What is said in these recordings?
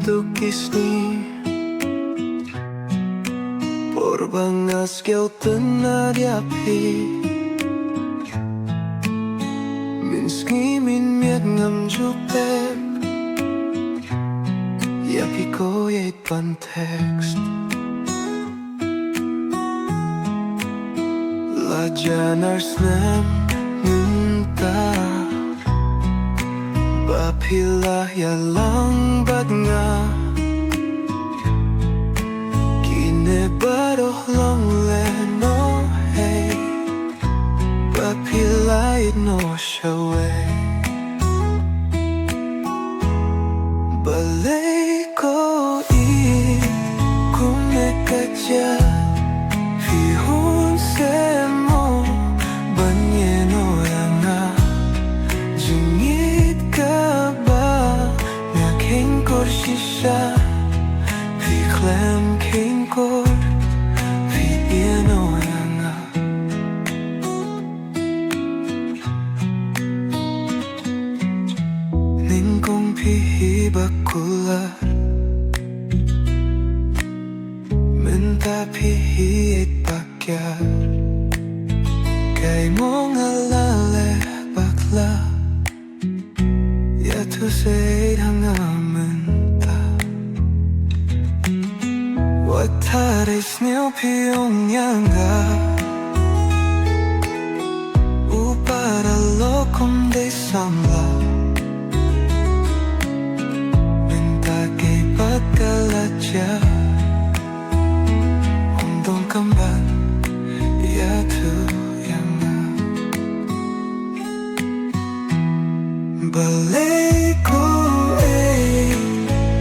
tukisni Porbangas kau tenadiapi Minski min miet ngam jupem Yapi ko yeit pan text Lajanar snem minta Bapilah ya lang bad nga Kine badoh long leno hey Bapilah it no shawe Balay ko kumekaja Fihun semo banyeno yanga Jingit ka ba Ngaking kor shisha Fi klem king kor Fi ieno yanga Ningkong pihi bakular Minta pihi pakya Kay mo ngalale bakla Ya tu say hangamenta Watare snil piyong yanga Upara lokom de samla Minta kay pagkalacha Undong kamban Ya tu yanga Balay ko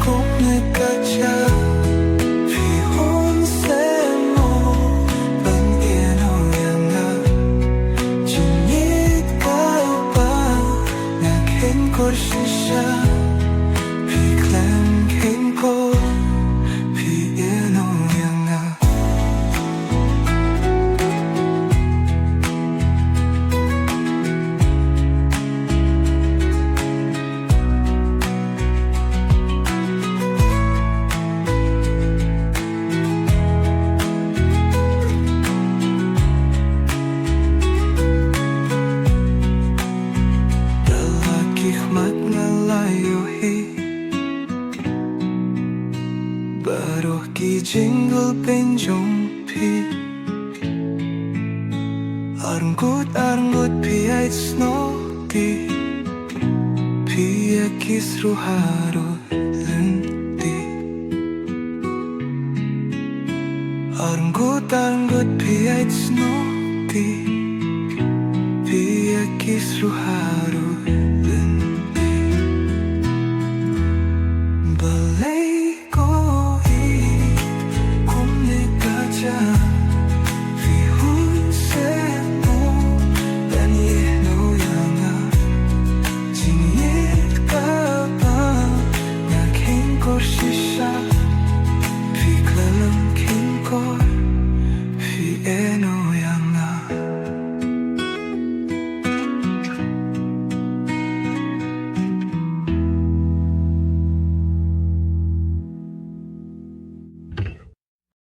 kung nagkatya Fihon semo bang-ino yanga Jingit ka pa Ngakhin kor shisha Piklem king ko Pi-ino yanga Hikmat ngalayuhi Baruh ki jingle penjompi Arngut pi ait snoti Pi akis ruharo lenti Arngut pi ait snoti Pi akis ruharo